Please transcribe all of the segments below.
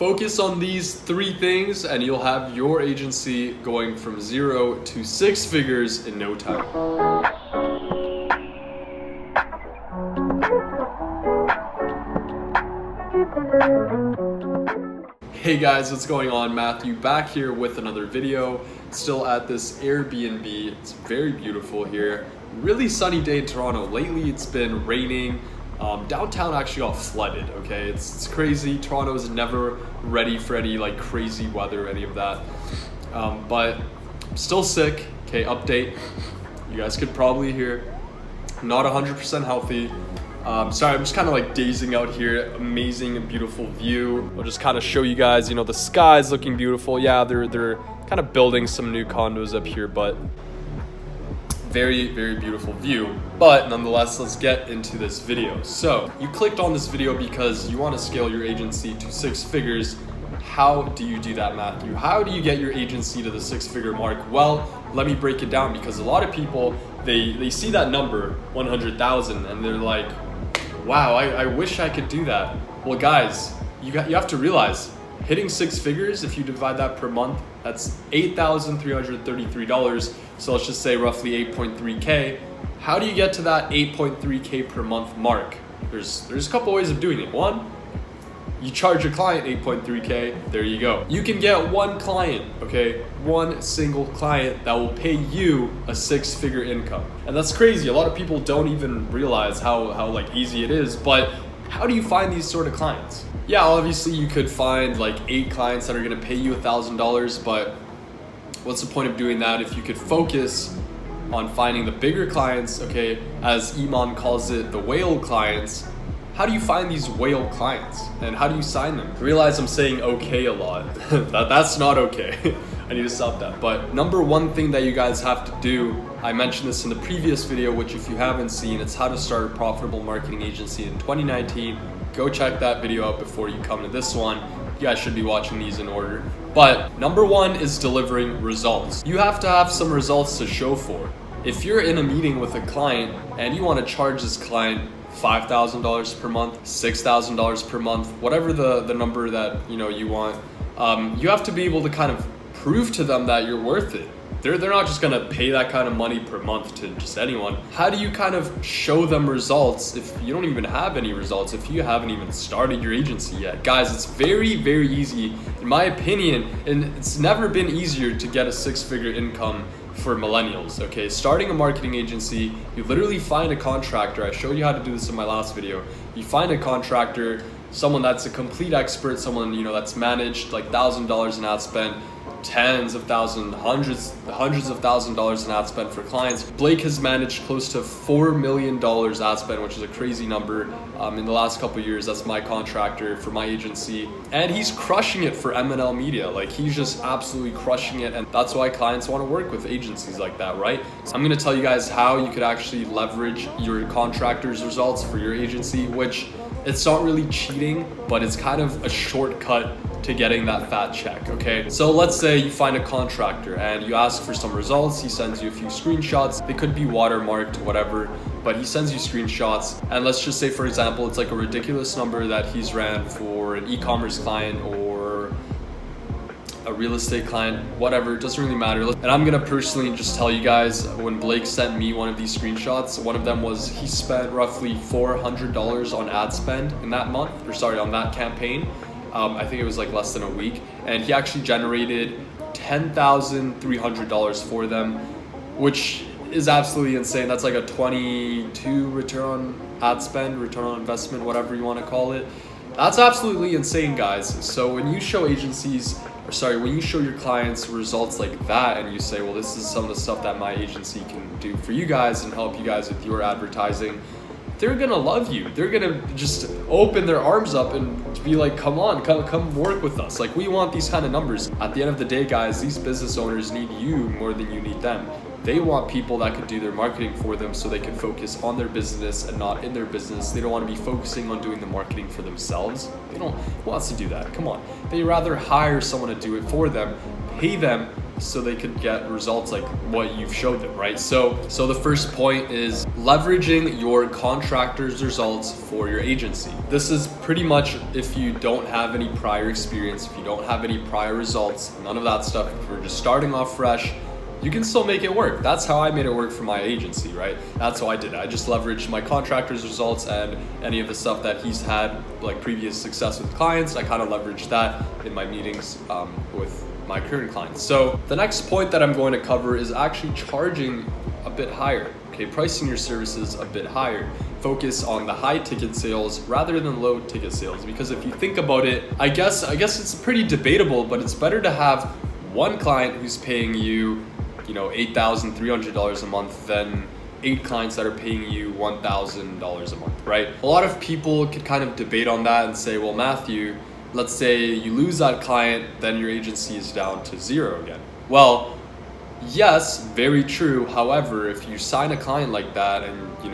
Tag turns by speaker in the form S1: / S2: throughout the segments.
S1: Focus on these 3 things and you'll have your agency going from 0 to 6 figures in no time. Hey guys, what's going on? Matthew back here with another video. Still at this Airbnb. It's very beautiful here. Really sunny day in Toronto. Lately it's been raining. Downtown actually got flooded, okay? It's crazy. Toronto is never ready for any like crazy weather, any of that. But I'm still sick, okay? Update. You guys could probably hear. I'm not 100% healthy. Sorry, I'm just kind of like dazing out here. Amazing and beautiful view. I'll just kind of show you guys, you know, the sky's looking beautiful. Yeah, they're kind of building some new condos up here, but very, very beautiful view. But nonetheless, let's get into this video. So you clicked on this video because you want to scale your agency to 6 figures. How do you do that, Matthew? How do you get your agency to the 6-figure mark? Well, let me break it down, because a lot of people, they see that number, 100,000, and they're like, wow, I wish I could do that. Well, guys, you have to realize, hitting 6 figures, if you divide that per month, that's $8,333. So let's just say roughly 8.3K. How do you get to that 8.3K per month mark? There's a couple ways of doing it. One, you charge your client 8.3K, there you go. You can get one client, okay? One single client that will pay you a 6-figure income. And that's crazy. A lot of people don't even realize how like easy it is, but how do you find these sort of clients? Yeah, obviously you could find like 8 clients that are gonna pay you $1,000, but what's the point of doing that if you could focus on finding the bigger clients, okay? As Iman calls it, the whale clients. How do you find these whale clients and how do you sign them? I realize I'm saying okay a lot. That's not okay. I need to stop that. But number one thing that you guys have to do, I mentioned this in the previous video, which if you haven't seen, it's how to start a profitable marketing agency in 2019. Go check that video out before you come to this one. You guys should be watching these in order. But number one is delivering results. You have to have some results to show for. If you're in a meeting with a client and you want to charge this client $5,000 per month, $6,000 per month, whatever the number that you want, you have to be able to kind of prove to them that you're worth it. They're not just gonna pay that kind of money per month to just anyone. How do you kind of show them results if you don't even have any results, if you haven't even started your agency yet? Guys, it's very, very easy, in my opinion, and it's never been easier to get a 6-figure income for millennials, okay? Starting a marketing agency, you literally find a contractor. I showed you how to do this in my last video. You find a contractor, someone that's a complete expert, someone that's managed like $1,000 in ad spend, tens of thousands, hundreds of $1,000s in ad spend for clients. Blake has managed close to $4 million ad spend, which is a crazy number in the last couple of years. That's my contractor for my agency, and he's crushing it for M&L Media. Like, he's just absolutely crushing it, and that's why clients want to work with agencies like that, right? So I'm going to tell you guys how you could actually leverage your contractor's results for your agency, which it's not really cheating, but it's kind of a shortcut to getting that fat check, okay? So let's say you find a contractor and you ask for some results. He sends you a few screenshots. They could be watermarked, whatever, but he sends you screenshots. And let's just say, for example, it's like a ridiculous number that he's ran for an e-commerce client or a real estate client, whatever, it doesn't really matter. And I'm gonna personally just tell you guys, when Blake sent me one of these screenshots, one of them was he spent roughly $400 on ad spend in that month, or sorry, on that campaign. I think it was like less than a week, and he actually generated $10,300 for them, which is absolutely insane. That's like a 22 return on ad spend, return on investment, whatever you want to call it. That's absolutely insane, guys. So when you show when you show your clients results like that, and you say, well, this is some of the stuff that my agency can do for you guys and help you guys with your advertising, they're gonna love you. They're gonna just open their arms up and be like, come on, come work with us. Like, we want these kind of numbers. At the end of the day, guys, these business owners need you more than you need them. They want people that could do their marketing for them so they can focus on their business and not in their business. They don't want to be focusing on doing the marketing for themselves. Who wants to do that? Come on. They rather hire someone to do it for them, pay them so they could get results like what you've showed them, right? So the first point is leveraging your contractor's results for your agency. This is pretty much if you don't have any prior experience, if you don't have any prior results, none of that stuff, if you're just starting off fresh, you can still make it work. That's how I made it work for my agency, right? That's how I did it. I just leveraged my contractor's results and any of the stuff that he's had, like previous success with clients. I kind of leveraged that in my meetings with my current clients. So the next point that I'm going to cover is actually charging a bit higher, okay? Pricing your services a bit higher. Focus on the high ticket sales rather than low ticket sales, because if you think about it, I guess it's pretty debatable, but it's better to have one client who's paying you $8,300 a month than 8 clients that are paying you $1,000 a month, right? A lot of people could kind of debate on that and say, well, Matthew, let's say you lose that client, then your agency is down to 0 again. Well, yes, very true. However, if you sign a client like that and you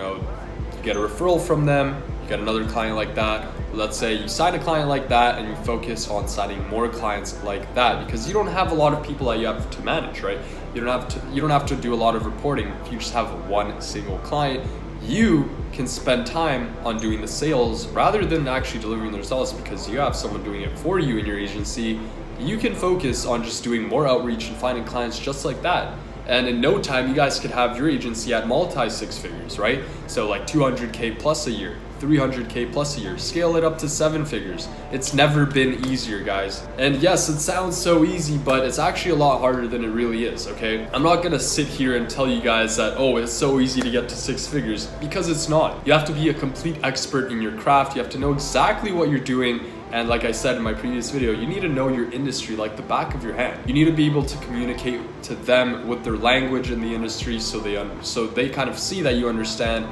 S1: get a referral from them, you get another client like that. Let's say you sign a client like that and you focus on signing more clients like that, because you don't have a lot of people that you have to manage, right? You don't have to do a lot of reporting. If you just have one single client, you can spend time on doing the sales rather than actually delivering the results, because you have someone doing it for you in your agency. You can focus on just doing more outreach and finding clients just like that. And in no time, you guys could have your agency at multi 6 figures, right? So like 200K plus a year, 300K plus a year, scale it up to 7 figures. It's never been easier, guys. And yes, it sounds so easy, but it's actually a lot harder than it really is, okay? I'm not gonna sit here and tell you guys that, oh, it's so easy to get to 6 figures, because it's not. You have to be a complete expert in your craft. You have to know exactly what you're doing. And like I said in my previous video, you need to know your industry like the back of your hand. You need to be able to communicate to them with their language in the industry, so they kind of see that you understand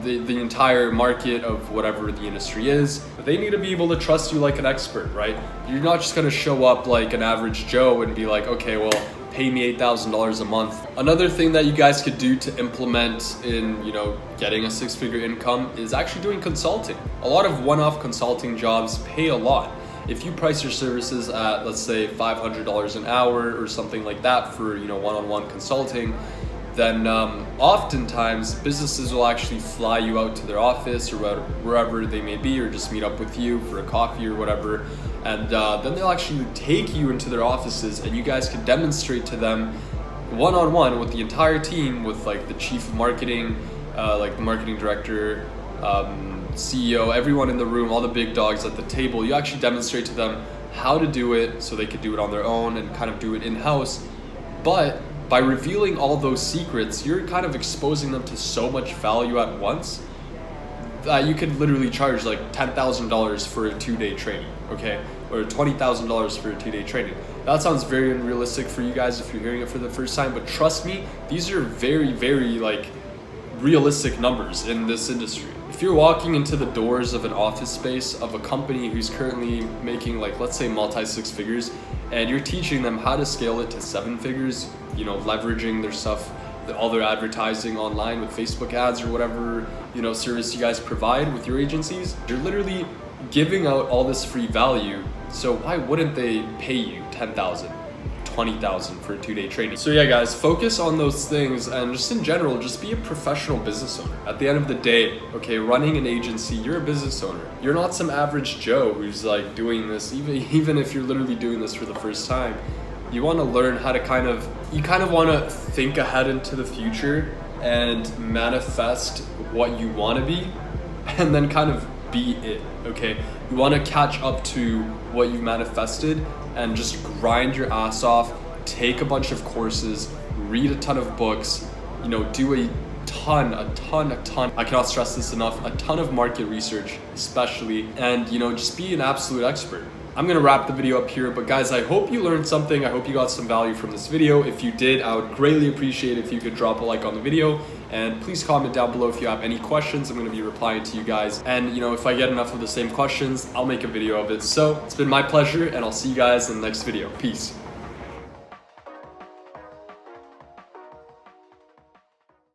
S1: the entire market of whatever the industry is. But they need to be able to trust you like an expert, right? You're not just gonna show up like an average Joe and be like, okay, well, pay me $8,000 a month. Another thing that you guys could do to implement in, getting a 6-figure income is actually doing consulting. A lot of one-off consulting jobs pay a lot. If you price your services at, let's say, $500 an hour or something like that for, one-on-one consulting, then oftentimes businesses will actually fly you out to their office or wherever they may be, or just meet up with you for a coffee or whatever. And then they'll actually take you into their offices, and you guys can demonstrate to them one-on-one with the entire team, with like the chief of marketing, like the marketing director, CEO, everyone in the room, all the big dogs at the table. You actually demonstrate to them how to do it so they could do it on their own and kind of do it in-house. But by revealing all those secrets, you're kind of exposing them to so much value at once that you could literally charge like $10,000 for a 2-day training, okay? Or $20,000 for a 2-day training. That sounds very unrealistic for you guys if you're hearing it for the first time, but trust me, these are very, very realistic numbers in this industry. If you're walking into the doors of an office space of a company who's currently making let's say multi 6 figures, and you're teaching them how to scale it to 7 figures, leveraging their stuff, all their advertising online with Facebook ads or whatever, service you guys provide with your agencies, you're literally giving out all this free value. So why wouldn't they pay you $10,000, $20,000 for a 2-day training? So yeah, guys, focus on those things, and just in general, just be a professional business owner. At the end of the day, okay, running an agency, you're a business owner. You're not some average Joe who's doing this, even if you're literally doing this for the first time. You want to learn how to kind of want to think ahead into the future and manifest what you want to be, and then kind of be it, okay? You want to catch up to what you've manifested and just grind your ass off, take a bunch of courses, read a ton of books, do a ton, I cannot stress this enough, a ton of market research especially, and just be an absolute expert. I'm gonna wrap the video up here, but guys, I hope you learned something. I hope you got some value from this video. If you did, I would greatly appreciate if you could drop a like on the video, and please comment down below if you have any questions. I'm gonna be replying to you guys, and if I get enough of the same questions, I'll make a video of it. So it's been my pleasure, and I'll see you guys in the next video. Peace.